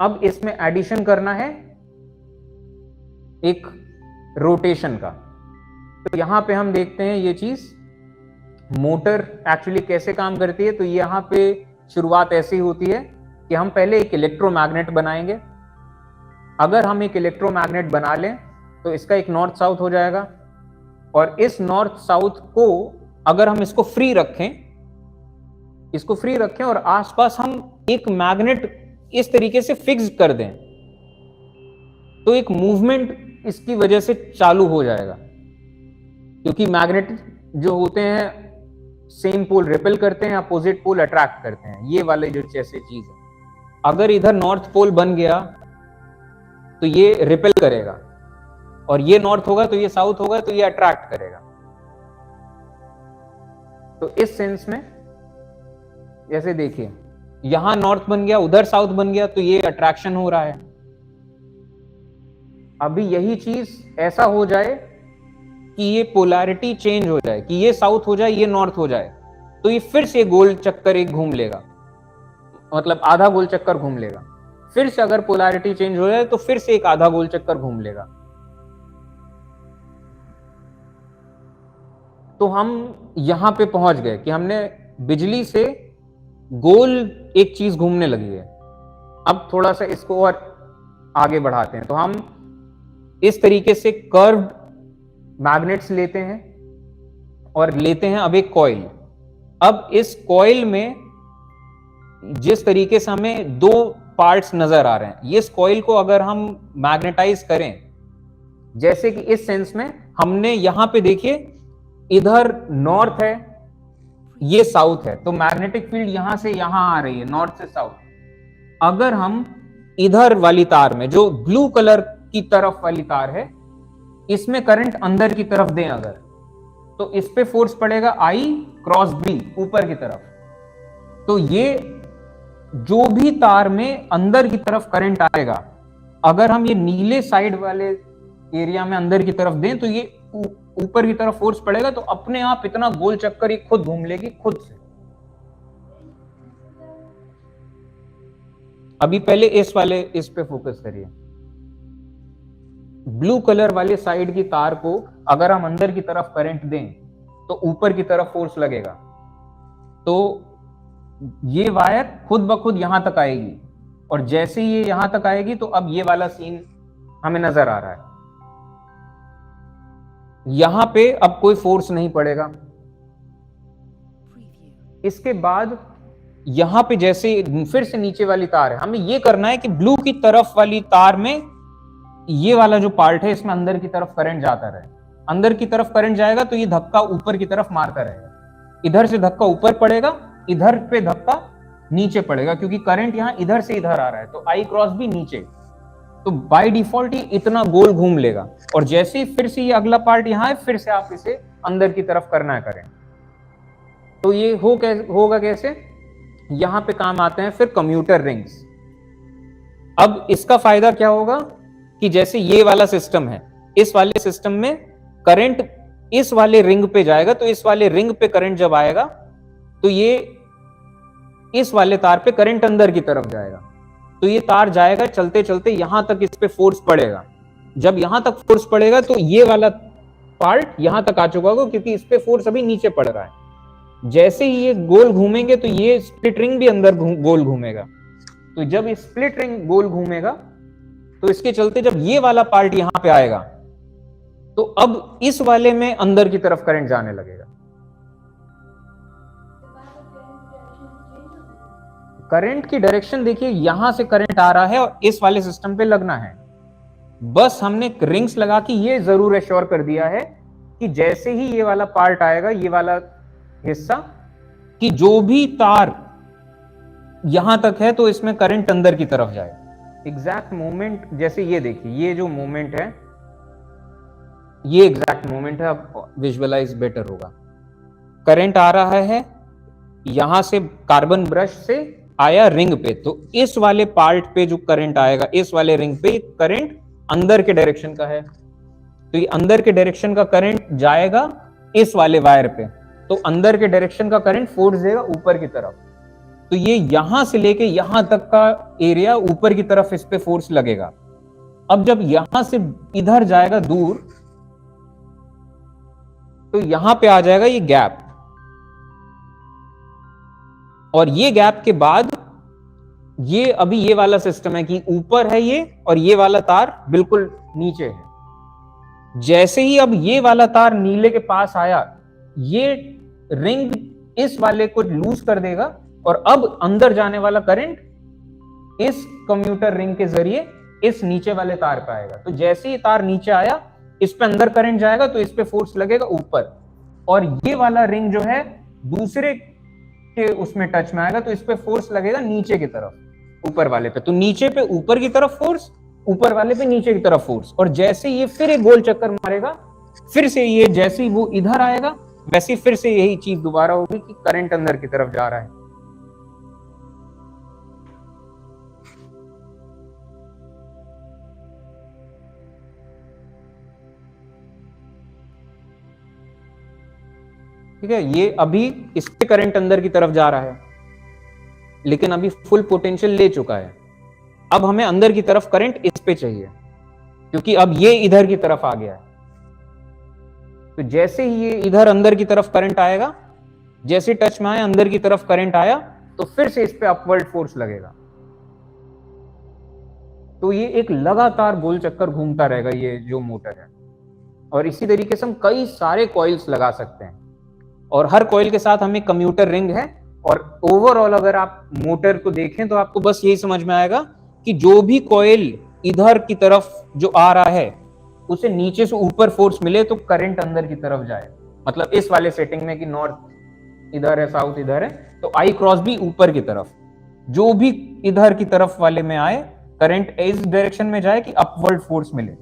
अब इसमें एडिशन करना है एक रोटेशन का। तो यहां पे हम देखते हैं ये चीज, मोटर एक्चुअली कैसे काम करती है। तो यहां पे शुरुआत ऐसी होती है कि हम पहले एक इलेक्ट्रोमैग्नेट बनाएंगे। अगर हम एक इलेक्ट्रोमैग्नेट बना लें तो इसका एक नॉर्थ साउथ हो जाएगा, और इस नॉर्थ साउथ को अगर हम इसको फ्री रखें और आसपास हम एक मैग्नेट इस तरीके से फिक्स कर दें, तो एक मूवमेंट इसकी वजह से चालू हो जाएगा। क्योंकि मैग्नेट जो होते हैं सेम पोल रिपेल करते हैं, अपोजिट पोल अट्रैक्ट करते हैं, ये वाले जो जैसे चीज है। अगर इधर नॉर्थ पोल बन गया तो ये रिपेल करेगा, और ये नॉर्थ होगा तो ये साउथ होगा, तो ये अट्रैक्ट करेगा। तो इस सेंस में जैसे देखिए, यहां नॉर्थ बन गया, उधर साउथ बन गया, तो ये अट्रैक्शन हो रहा है। अभी यही चीज ऐसा हो जाए कि ये पोलैरिटी चेंज हो जाए, कि ये साउथ हो जाए, ये नॉर्थ हो जाए, तो ये फिर से गोल चक्कर एक घूम लेगा, मतलब आधा गोल चक्कर घूम लेगा। फिर से अगर पोलैरिटी चेंज हो जाए तो फिर से एक आधा गोल चक्कर घूम लेगा। तो हम यहां पे पहुंच गए कि हमने बिजली से गोल एक चीज घूमने लगी है। अब थोड़ा सा इसको और आगे बढ़ाते हैं। तो हम इस तरीके से कर्व्ड मैग्नेट्स लेते हैं और लेते हैं अब एक कॉइल। अब इस कॉइल में जिस तरीके से हमें दो पार्ट्स नजर आ रहे हैं, ये इस कॉइल को अगर हम मैग्नेटाइज करें, जैसे कि इस सेंस में हमने यहां पे देखिए, इधर नॉर्थ है, ये साउथ है, तो मैग्नेटिक फील्ड यहां से यहां आ रही है, नॉर्थ से साउथ। अगर हम इधर वाली तार में, जो ब्लू कलर की तरफ वाली तार है, इसमें करंट अंदर की तरफ दें अगर, तो इस पे फोर्स पड़ेगा I क्रॉस B ऊपर की तरफ। तो ये जो भी तार में अंदर की तरफ करंट आएगा, अगर हम ये नीले साइड वाले एरिया में अंदर की तरफ दें, तो ये ऊपर की तरफ फोर्स पड़ेगा, तो अपने आप इतना गोल चक्कर ये खुद घूम लेगी खुद से। अभी पहले इस पे फोकस करिए। ब्लू कलर वाले साइड की तार को अगर हम अंदर की तरफ करंट दें तो ऊपर की तरफ फोर्स लगेगा, तो ये वायर खुद ब खुद यहां तक आएगी, और जैसे ही ये यहां तक आएगी तो अब ये वाला सीन हमें नजर आ रहा है। यहां पे अब कोई फोर्स नहीं पड़ेगा, इसके बाद यहां पे जैसे फिर से नीचे वाली तार है, हमें ये करना है कि ब्लू की तरफ वाली तार में ये वाला जो पार्ट है इसमें अंदर की तरफ करंट जाता रहे। अंदर की तरफ करंट जाएगा तो ये धक्का ऊपर की तरफ मारता रहेगा। इधर से धक्का ऊपर पड़ेगा, इधर पे धक्का नीचे पड़ेगा, क्योंकि करंट यहां इधर से इधर आ रहा है, तो आई क्रॉस भी नीचे। तो बाय डिफॉल्ट ही इतना गोल घूम लेगा। और जैसे ही फिर से ये अगला पार्ट यहां है, फिर से आप इसे अंदर की तरफ करना करें। तो ये होगा कैसे? यहां पे काम आते हैं फिर कम्यूटर रिंग्स। अब इसका फायदा क्या होगा कि जैसे ये वाला सिस्टम है, इस वाले सिस्टम में करंट इस वाले रिंग पे जाएगा, तो इस वाले रिंग पे करंट जब आएगा तो ये इस वाले तार पे करंट अंदर की तरफ जाएगा। तो ये तार जाएगा चलते चलते यहां तक, इस पे फोर्स पड़ेगा। जब यहां तक फोर्स पड़ेगा तो ये वाला पार्ट यहां तक आ चुका होगा, क्योंकि इस पे फोर्स अभी नीचे पड़ रहा है। जैसे ही ये गोल घूमेंगे तो ये स्प्लिट रिंग भी अंदर गोल घूमेगा। तो जब ये स्प्लिट रिंग गोल घूमेगा तो इसके चलते जब ये वाला पार्ट यहां पे आएगा तो अब इस वाले में अंदर की तरफ करंट जाने लगेगा। करंट की डायरेक्शन देखिए, यहां से करंट आ रहा है और इस वाले सिस्टम पे लगना है। बस हमने रिंग्स लगा के ये जरूर एश्योर कर दिया है कि जैसे ही ये वाला पार्ट आएगा, ये वाला हिस्सा, कि जो भी तार यहां तक है तो इसमें करंट अंदर की तरफ जाए। एग्जैक्ट मोमेंट जैसे ये देखिए, ये जो मोमेंट है ये एग्जैक्ट मोमेंट है। अब विजुअलाइज बेटर होगा। करंट आ रहा है यहां से, कार्बन ब्रश से आया रिंग पे, तो इस वाले पार्ट पे जो करंट आएगा, इस वाले रिंग पे करंट अंदर के डायरेक्शन का है, तो ये अंदर के डायरेक्शन का करंट जाएगा इस वाले वायर पे, तो अंदर के डायरेक्शन का करंट फोर्स देगा ऊपर की तरफ। तो ये यहां से लेके यहां तक का एरिया ऊपर की तरफ इस पे फोर्स लगेगा। अब जब यहां से इधर जाएगा दूर, तो यहां पे आ जाएगा ये गैप, और ये गैप के बाद ये अभी ये वाला सिस्टम है कि ऊपर है ये और ये वाला तार बिल्कुल नीचे है। जैसे ही अब ये वाला तार नीले के पास आया, ये रिंग इस वाले को लूज कर देगा और अब अंदर जाने वाला करंट इस कम्यूटर रिंग के जरिए इस नीचे वाले तार पे आएगा। तो जैसे ही तार नीचे आया, इस पे अंदर करंट जाएगा तो इस पे फोर्स लगेगा ऊपर, और ये वाला रिंग जो है दूसरे के उसमें टच में आएगा तो इस पे फोर्स लगेगा नीचे की तरफ, ऊपर वाले पे। तो नीचे पे ऊपर की तरफ फोर्स, ऊपर वाले पे नीचे की तरफ फोर्स। और जैसे ये फिर एक गोल चक्कर मारेगा, फिर से ये जैसे ही वो इधर आएगा वैसे फिर से यही चीज दोबारा होगी कि करंट अंदर की तरफ जा रहा है। ठीक है, ये अभी इस पे करंट अंदर की तरफ जा रहा है, लेकिन अभी फुल पोटेंशियल ले चुका है। अब हमें अंदर की तरफ करंट इस पे चाहिए, क्योंकि अब ये इधर की तरफ आ गया है। तो जैसे ही ये इधर अंदर की तरफ करंट आएगा, जैसे टच में आया अंदर की तरफ करंट आया, तो फिर से इस पे अपवर्ड फोर्स लगेगा। तो ये एक लगातार गोल चक्कर घूमता रहेगा ये जो मोटर है। और इसी तरीके से हम कई सारे कॉइल्स लगा सकते हैं, और हर कॉइल के साथ हमें कम्यूटर रिंग है। और ओवरऑल अगर आप मोटर को देखें तो आपको बस यही समझ में आएगा कि जो भी कॉइल इधर की तरफ जो आ रहा है उसे नीचे से ऊपर फोर्स मिले तो करंट अंदर की तरफ जाए। मतलब इस वाले सेटिंग में कि नॉर्थ इधर है, साउथ इधर है, तो आई क्रॉस भी ऊपर की तरफ। जो भी इधर की तरफ वाले में आए, करंट इस डायरेक्शन में जाए कि अपवर्ड फोर्स मिले,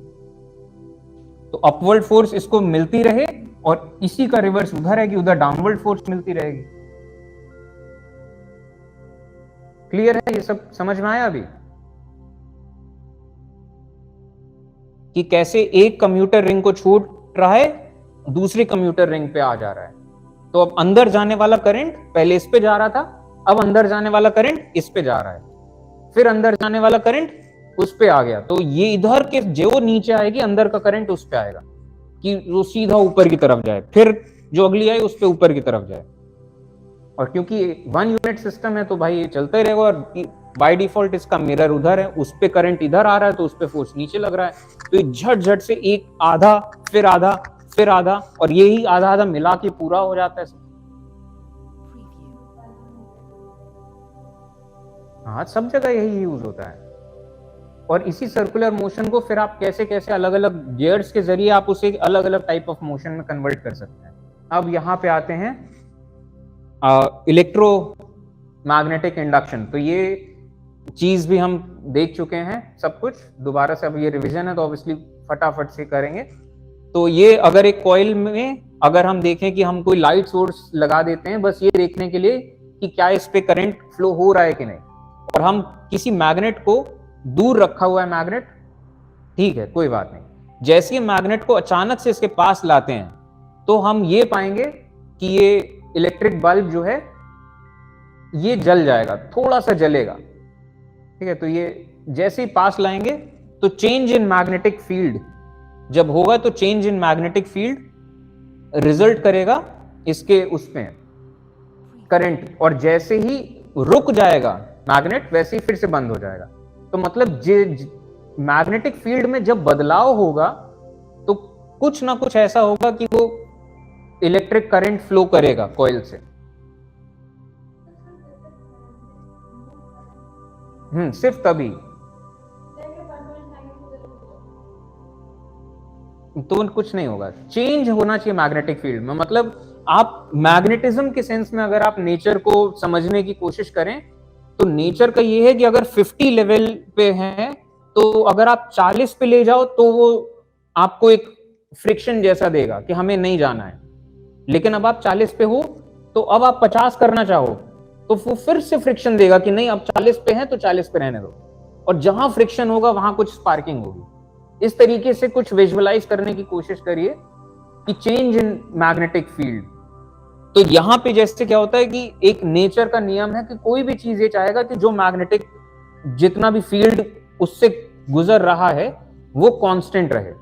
तो अपवर्ड फोर्स इसको मिलती रहे, और इसी का रिवर्स उधर है कि उधर डाउनवर्ड फोर्स मिलती रहेगी। क्लियर है? ये सब समझ में आया अभी कि कैसे एक कम्यूटर रिंग को छूट रहा है, दूसरी कम्यूटर रिंग पे आ जा रहा है। तो अब अंदर जाने वाला करंट पहले इस पे जा रहा था, अब अंदर जाने वाला करंट इस पे जा रहा है, फिर अंदर जाने वाला करंट उस पे आ गया। तो ये इधर के जो नीचे आएगी अंदर का करंट उस पे आएगा कि वो सीधा ऊपर की तरफ जाए, फिर जो अगली आई उस पे ऊपर की तरफ जाए। और क्योंकि 1 यूनिट सिस्टम है तो भाई ये चलता ही रहेगा। और बाय डिफॉल्ट इसका मिरर उधर है, उस पे करंट इधर आ रहा है तो उस पे फोर्स नीचे लग रहा है। तो ये झट झट से एक आधा फिर आधा फिर आधा, और यही आधा आधा मिला के पूरा हो जाता है। हाँ, सब जगह यही यूज होता है। और इसी सर्कुलर मोशन को फिर आप कैसे कैसे अलग अलग गियर्स के जरिए आप उसे अलग अलग टाइप ऑफ मोशन में कन्वर्ट कर सकते हैं। अब यहाँ पे आते हैं इलेक्ट्रो मैग्नेटिक इंडक्शन। तो ये चीज भी हम देख चुके हैं सब कुछ, दोबारा से अब ये रिवीजन है तो ऑब्वियसली फटाफट से करेंगे। तो ये अगर एक कॉइल में अगर हम देखें कि हम कोई लाइट सोर्स लगा देते हैं बस ये देखने के लिए कि क्या इस पे करंट फ्लो हो रहा है कि नहीं, और हम किसी मैग्नेट को दूर रखा हुआ है मैग्नेट, ठीक है कोई बात नहीं, जैसे ही मैग्नेट को अचानक से इसके पास लाते हैं तो हम ये पाएंगे कि ये इलेक्ट्रिक बल्ब जो है ये जल जाएगा, थोड़ा सा जलेगा, ठीक है। तो ये जैसे ही पास लाएंगे तो चेंज इन मैग्नेटिक फील्ड जब होगा तो change in magnetic field result करेगा इसके उसमें करंट, और जैसे ही रुक जाएगा मैग्नेट वैसे ही फिर से बंद हो जाएगा। तो मतलब मैग्नेटिक फील्ड में जब बदलाव होगा तो कुछ ना कुछ ऐसा होगा कि वो इलेक्ट्रिक करंट फ्लो करेगा कॉइल से। सिर्फ तभी, तो कुछ नहीं होगा, चेंज होना चाहिए मैग्नेटिक फील्ड में। मतलब आप मैग्नेटिज्म के सेंस में अगर आप नेचर को समझने की कोशिश करें तो नेचर का ये है कि अगर 50 लेवल पे है तो अगर आप 40 पे ले जाओ तो वो आपको एक फ्रिक्शन जैसा देगा कि हमें नहीं जाना है, लेकिन अब आप 40 पे हो तो अब आप 50 करना चाहो तो वो फिर से फ्रिक्शन देगा कि नहीं अब 40 पे है तो 40 पे रहने दो, और जहां फ्रिक्शन होगा वहां कुछ स्पार्किंग होगी। इस तरीके से कुछ विजुअलाइज करने की कोशिश करिए कि चेंज इन मैग्नेटिक फील्ड। तो यहां पे जैसे क्या होता है कि एक नेचर का नियम है कि कोई भी चीज ये चाहेगा कि जो मैग्नेटिक जितना भी फील्ड उससे गुजर रहा है वो कांस्टेंट रहे,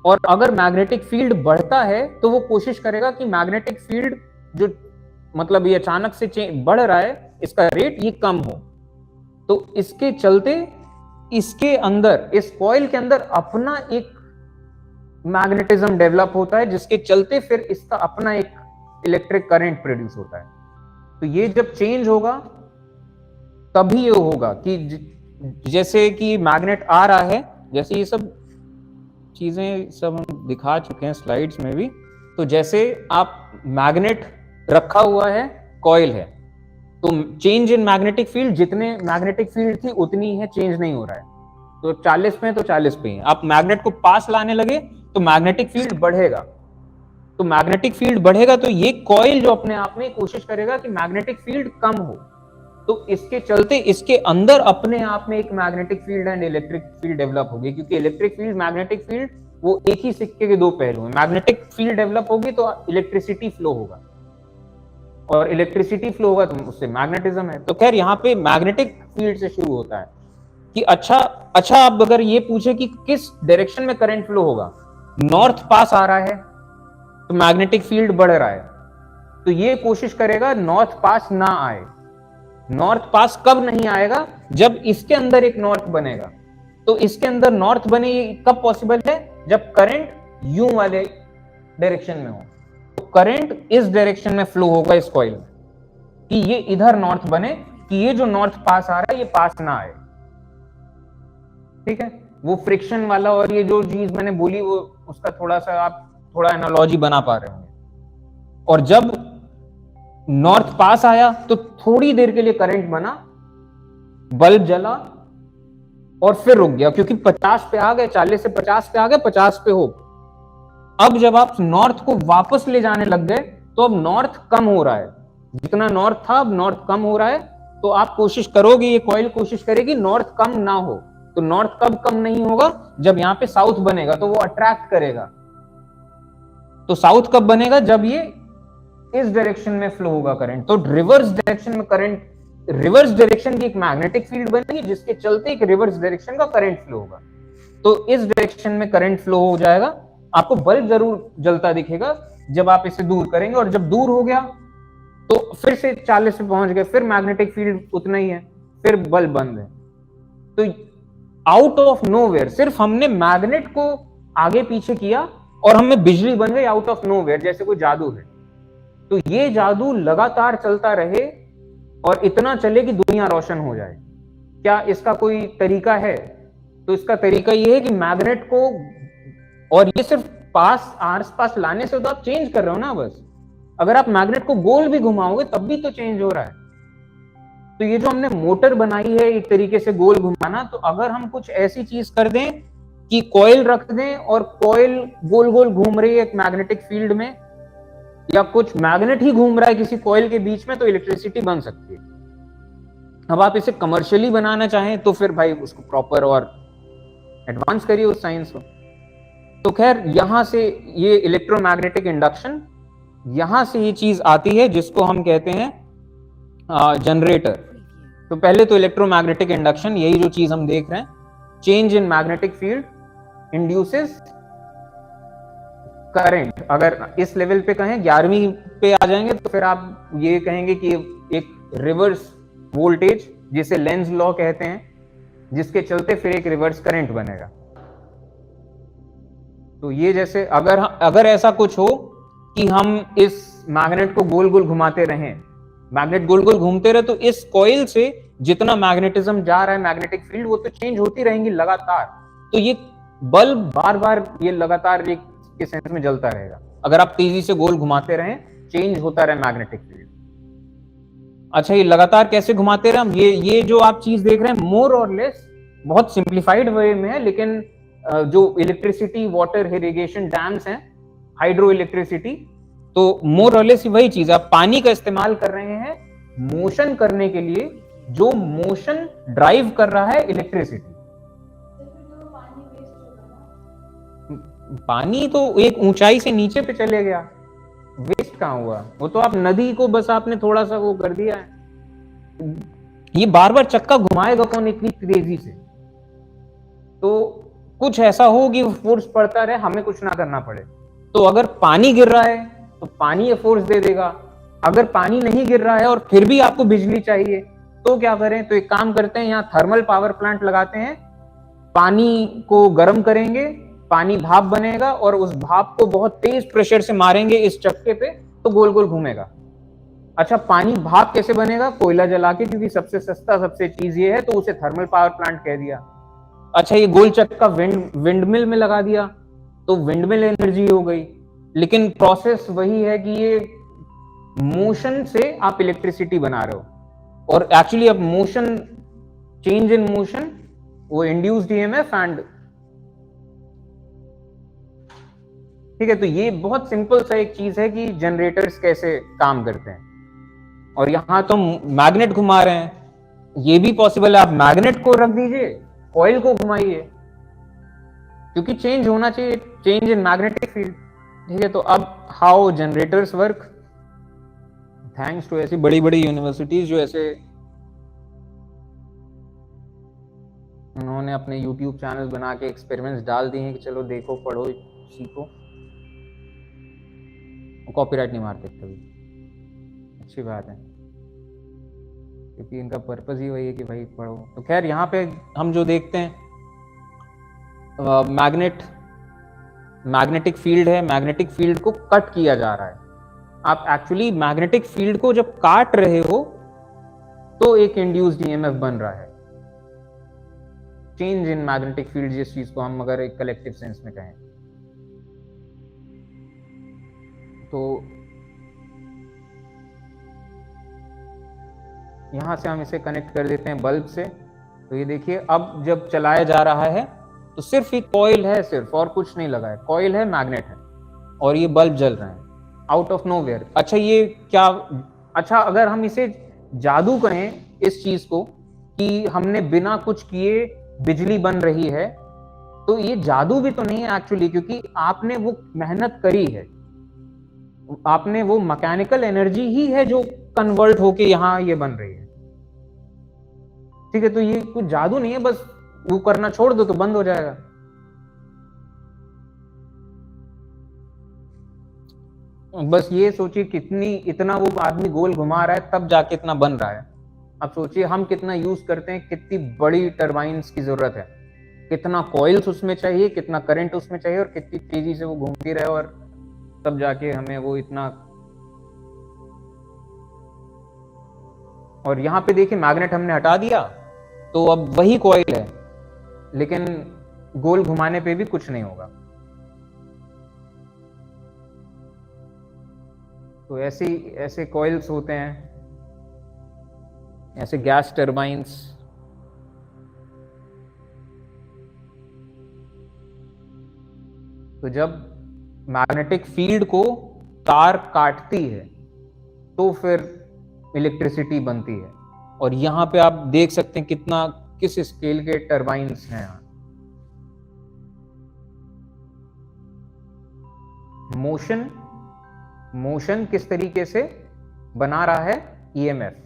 और अगर मैग्नेटिक फील्ड बढ़ता है तो वो कोशिश करेगा कि मैग्नेटिक फील्ड जो मतलब ये अचानक से बढ़ रहा है इसका रेट ये कम हो। तो इसके चलते इसके अंदर इस कॉइल के अंदर अपना एक मैग्नेटिज्म डेवलप होता है जिसके चलते फिर इसका अपना एक इलेक्ट्रिक करंट प्रोड्यूस होता है। तो ये जब चेंज होगा तभी ये होगा कि जैसे कि मैग्नेट आ रहा है, जैसे ये सब चीजें सब हम दिखा चुके हैं स्लाइड्स में भी। तो जैसे आप मैग्नेट रखा हुआ है, कॉइल है, तो चेंज इन मैग्नेटिक फील्ड जितने मैग्नेटिक फील्ड थी उतनी है, चेंज नहीं हो रहा है। तो 40 पे तो 40 पे ही, आप मैग्नेट को पास लाने लगे तो मैग्नेटिक फील्ड बढ़ेगा, तो मैग्नेटिक फील्ड बढ़ेगा तो ये कॉइल जो अपने आप में कोशिश करेगा कि मैग्नेटिक फील्ड कम हो, तो इसके चलते इसके अंदर अपने आप में एक magnetic field and electric field develop होगी, क्योंकि इलेक्ट्रिक फील्ड मैग्नेटिक फील्ड वो एक ही सिक्के के दो पहलू हैं। मैग्नेटिक फील्ड डेवलप होगी तो इलेक्ट्रिसिटी फ्लो होगा, और इलेक्ट्रिसिटी फ्लो होगा तो उससे मैग्नेटिज्म है। तो खैर यहाँ पे मैग्नेटिक फील्ड से शुरू होता है कि अच्छा अब अगर ये पूछे कि किस डायरेक्शन में करंट फ्लो होगा, नॉर्थ पास आ रहा है तो मैग्नेटिक फील्ड बढ़ रहा है, तो ये कोशिश करेगा नॉर्थ पास ना आए। नॉर्थ पास कब नहीं आएगा? जब इसके अंदर एक नॉर्थ बनेगा। तो इसके अंदर नॉर्थ बने ये कब पॉसिबल है? जब करंट यू वाले डायरेक्शन में हो, तो करंट इस डायरेक्शन में फ्लो होगा इस कॉइल में, कि ये इधर नॉर्थ बने, कि ये जो नॉर्थ पास आ रहा है ये पास ना आए, ठीक है। वो फ्रिक्शन वाला और ये जो चीज मैंने बोली वो उसका थोड़ा सा आप थोड़ा एनालॉजी बना पा रहे होंगे। और जब नॉर्थ पास आया तो थोड़ी देर के लिए करंट बना, बल्ब जला और फिर रुक गया, क्योंकि 50 पे आ गए, 40 से 50 पे आ गए, 50 पे हो। अब जब आप नॉर्थ को वापस ले जाने लग गए तो अब नॉर्थ कम हो रहा है, जितना नॉर्थ था अब नॉर्थ कम हो रहा है। तो आप कोशिश करोगे, ये कॉइल कोशिश करेगी नॉर्थ कम ना हो। तो नॉर्थ कब कम नहीं होगा? जब यहाँ पे साउथ बनेगा तो वो अट्रैक्ट करेगा। तो साउथ कब बनेगा? जब ये इस डायरेक्शन में फ्लो होगा करंट। तो रिवर्स डायरेक्शन में करंट, रिवर्स डायरेक्शन की एक मैग्नेटिक फील्ड बनेगी जिसके चलते एक रिवर्स डायरेक्शन का करंट फ्लो होगा। तो इस डायरेक्शन में करंट फ्लो हो जाएगा। आपको बल्ब जरूर जलता दिखेगा जब आप इसे दूर करेंगे, और जब दूर हो गया तो फिर से 40 पे पहुंच गए, फिर मैग्नेटिक फील्ड उतना ही है, फिर बल्ब बंद है। तो आउट ऑफ नोवेयर सिर्फ हमने मैग्नेट को आगे पीछे किया और हमें बिजली बन गई आउट ऑफ नोवेयर, जैसे कोई जादू है। तो ये जादू लगातार चलता रहे और इतना चले कि दुनिया रोशन हो जाए। क्या इसका कोई तरीका है? तो इसका तरीका ये है कि मैग्नेट को, और ये सिर्फ आस पास लाने से तो आप चेंज कर रहे हो ना बस, अगर आप मैग्नेट को गोल भी घुमाओगे तब भी तो चेंज हो रहा है। तो ये जो हमने मोटर बनाई है एक तरीके से गोल घुमाना, तो अगर हम कुछ ऐसी चीज कर दें कि कॉइल रख दें और कॉइल गोल गोल घूम रही है एक मैग्नेटिक फील्ड में, या कुछ मैग्नेट ही घूम रहा है किसी कॉइल के बीच में, तो इलेक्ट्रिसिटी बन सकती है। अब आप इसे कमर्शियली बनाना चाहें तो फिर भाई उसको प्रॉपर और एडवांस करिए उस साइंस को। तो खैर यहां से ये इलेक्ट्रोमैग्नेटिक इंडक्शन, यहां से ये चीज आती है जिसको हम कहते हैं जनरेटर। तो पहले तो इलेक्ट्रोमैग्नेटिक इंडक्शन, यही जो चीज हम देख रहे हैं, change in magnetic field induces current. अगर इस लेवल पे कहें 11वीं पे आ जाएंगे तो फिर आप ये कहेंगे कि एक रिवर्स वोल्टेज, जिसे लेंज लॉ कहते हैं, जिसके चलते फिर एक रिवर्स करंट बनेगा। तो ये जैसे अगर ऐसा कुछ हो कि हम इस मैग्नेट को गोल गोल घुमाते रहें, मैग्नेट गोल गोल घूमते रहे, तो इस कॉइल से जितना मैग्नेटिज्म जा रहा है, मैग्नेटिक फील्ड, वो तो चेंज होती रहेंगी लगातार। तो ये बल्ब बार बार ये लगातार एक के सेंस में जलता रहेगा अगर आप तेजी से गोल घुमाते रहें, चेंज होता रहे मैग्नेटिक फील्ड। अच्छा, ये लगातार कैसे घुमाते रहे हम, ये जो आप चीज देख रहे हैं मोर और लेस बहुत सिंप्लीफाइड वे में है, लेकिन जो इलेक्ट्रिसिटी, वाटर इरिगेशन डैम्स हैं, हाइड्रो इलेक्ट्रिसिटी, तो मोर और लेस वही चीज है। आप पानी का इस्तेमाल कर रहे हैं मोशन करने के लिए, जो मोशन ड्राइव कर रहा है इलेक्ट्रिसिटी। पानी तो एक ऊंचाई से नीचे पे चले गया, वेस्ट कहां हुआ? वो तो आप नदी को बस आपने थोड़ा सा वो कर दिया है। ये बार बार चक्का घुमाएगा कौन इतनी तेजी से? तो कुछ ऐसा हो कि फोर्स पड़ता रहे, हमें कुछ ना करना पड़े। तो अगर पानी गिर रहा है तो पानी ये फोर्स दे देगा। अगर पानी नहीं गिर रहा है और फिर भी आपको बिजली चाहिए तो क्या करें? तो एक काम करते हैं, यहाँ थर्मल पावर प्लांट लगाते हैं, पानी को गर्म करेंगे, पानी भाप बनेगा और उस भाप को बहुत तेज प्रेशर से मारेंगे इस चक्के पे, तो गोल गोल घूमेगा। अच्छा, पानी भाप कैसे बनेगा? कोयला जला के, क्योंकि सबसे सस्ता सबसे चीज ये है, तो उसे थर्मल पावर प्लांट कह दिया। अच्छा, ये गोल चक्का विंडमिल में लगा दिया तो विंडमिल एनर्जी हो गई। लेकिन प्रोसेस वही है कि ये मोशन से आप इलेक्ट्रिसिटी बना रहे हो, और एक्चुअली अब मोशन, चेंज इन मोशन, वो इंड्यूस्ड ईएमएफ एंड, ठीक है। तो ये बहुत सिंपल सा एक चीज है कि जनरेटर्स कैसे काम करते हैं। और यहां तो मैग्नेट घुमा रहे हैं, ये भी पॉसिबल है, आप मैग्नेट को रख दीजिए, कॉइल को घुमाइए, क्योंकि चेंज होना चाहिए, चेंज इन मैग्नेटिक फील्ड, ठीक है। तो अब how generators work, thanks to ऐसी बड़ी बड़ी यूनिवर्सिटीज जो ऐसे उन्होंने अपने यूट्यूब चैनल बना के एक्सपेरिमेंट्स डाल दिए हैं कि चलो देखो, पढ़ो, सीखो, कॉपीराइट नहीं मारते कभी, अच्छी बात है, क्योंकि इनका पर्पस ही वही है कि भाई पढ़ो। तो खैर यहाँ पे हम जो देखते हैं, मैग्नेटिक फील्ड है, मैग्नेटिक फील्ड को कट किया जा रहा है। आप एक्चुअली मैग्नेटिक फील्ड को जब काट रहे हो तो एक इंड्यूस्ड ईएमएफ बन रहा है, चेंज इन मैग्नेटिक फील्ड, जिस चीज को हम अगर एक कलेक्टिव सेंस में कहें। तो यहां से हम इसे कनेक्ट कर देते हैं बल्ब से। तो ये देखिए, अब जब चलाया जा रहा है तो सिर्फ एक कॉइल है, सिर्फ, और कुछ नहीं लगा है, कॉइल है, मैग्नेट है, और ये बल्ब जल रहे हैं आउट ऑफ नोवेयर। अच्छा, ये क्या, अच्छा अगर हम इसे जादू कहें इस चीज को कि हमने बिना कुछ किए बिजली बन रही है, तो ये जादू भी तो नहीं है एक्चुअली, क्योंकि आपने वो मेहनत करी है, आपने वो मैकेनिकल एनर्जी ही है जो कन्वर्ट होके यहां ये बन रही है, ठीक है। तो ये कुछ जादू नहीं है, बस वो करना छोड़ दो तो बंद हो जाएगा। बस ये सोचिए कितनी, इतना वो आदमी गोल घुमा रहा है तब जाके इतना बन रहा है। अब सोचिए हम कितना यूज करते हैं, कितनी बड़ी टरबाइन्स की जरूरत है, कितना कॉइल्स उसमें चाहिए, कितना करंट उसमें चाहिए, और कितनी तेजी से वो घूमती रहे, और तब जाके हमें वो इतना। और यहाँ पे देखिए मैग्नेट हमने हटा दिया, तो अब वही कॉइल है, लेकिन गोल घुमाने पे भी कुछ नहीं होगा। तो ऐसे कॉइल्स होते हैं, ऐसे गैस टरबाइंस। तो जब मैग्नेटिक फील्ड को तार काटती है तो फिर इलेक्ट्रिसिटी बनती है। और यहां पे आप देख सकते हैं किस स्केल के टरबाइंस हैं यहाँ। मोशन किस तरीके से बना रहा है ईएमएफ।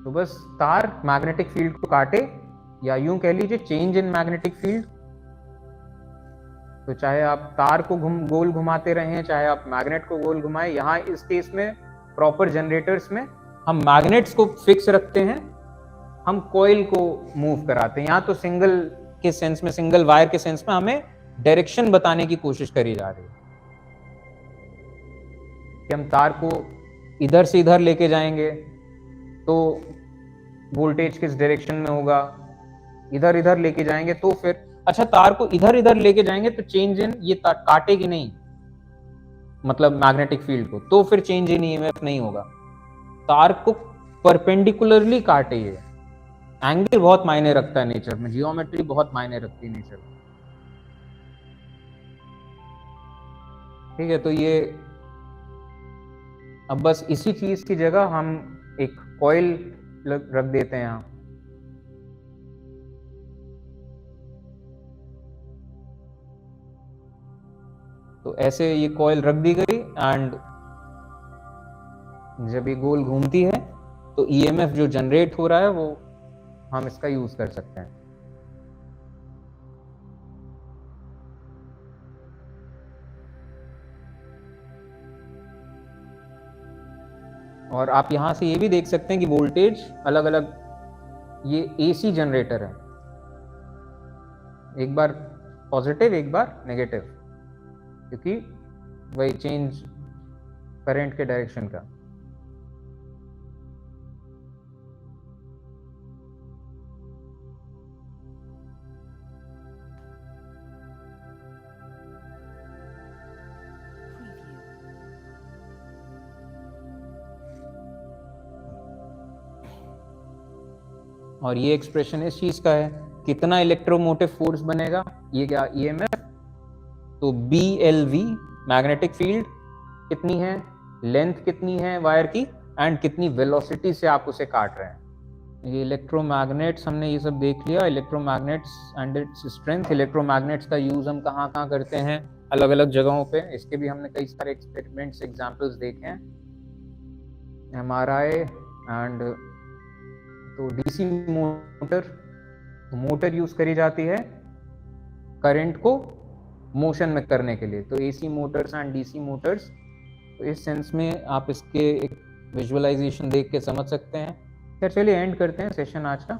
तो बस तार मैग्नेटिक फील्ड को काटे, या यूं कह लीजिए चेंज इन मैग्नेटिक फील्ड। तो चाहे आप तार को गोल घुमाते रहें, चाहे आप मैग्नेट को गोल घुमाएं, यहां इस केस में प्रॉपर जनरेटर्स में हम मैग्नेट्स को फिक्स रखते हैं, हम कॉइल को मूव कराते हैं। यहां तो सिंगल के सेंस में, सिंगल वायर के सेंस में हमें डायरेक्शन बताने की कोशिश करी जा रही है कि हम तार को इधर से इधर लेके जाएंगे तो वोल्टेज किस डायरेक्शन में होगा, इधर इधर लेके जाएंगे तो फिर, अच्छा तार को इधर इधर लेके जाएंगे तो चेंज इन, ये काटेगी नहीं मतलब मैग्नेटिक फील्ड को, तो फिर चेंज इन ईएमएफ नहीं होगा। तार को परपेंडिकुलरली काटे, ये एंगल बहुत मायने रखता है नेचर में, जियोमेट्री बहुत मायने रखती है नेचर में। ठीक है, तो ये अब बस इसी चीज की जगह हम एक कॉइल रख देते हैं यहां। तो ऐसे ये कॉइल रख दी गई, एंड जब ये गोल घूमती है तो ईएमएफ जो जनरेट हो रहा है वो हम इसका यूज कर सकते हैं। और आप यहां से ये भी देख सकते हैं कि वोल्टेज अलग अलग, ये एसी जनरेटर है, एक बार पॉजिटिव एक बार नेगेटिव, क्योंकि वही चेंज करंट के डायरेक्शन का। और ये एक्सप्रेशन इस चीज का है, कितना इलेक्ट्रोमोटिव फोर्स बनेगा, ये क्या ईएमएफ, तो BLV मैग्नेटिक फील्ड कितनी है, लेंथ कितनी है वायर की, एंड कितनी वेलोसिटी से आप उसे काट रहे हैं। ये इलेक्ट्रोमैग्नेट्स हमने ये सब देख लिया, electromagnets and its strength. Electromagnets का यूज हम कहाँ कहाँ करते हैं, अलग अलग जगहों पे, इसके भी हमने कई सारे एक्सपेरिमेंट्स एग्जांपल्स देखे हैं। MRI एंड तो डीसी मोटर यूज करी जाती है करंट को मोशन में करने के लिए, तो AC Motors and DC Motors. तो इस सेंस में आप इसके एक विजुअलाइजेशन देख के समझ सकते हैं। फिर चलिए एंड करते हैं सेशन आज का।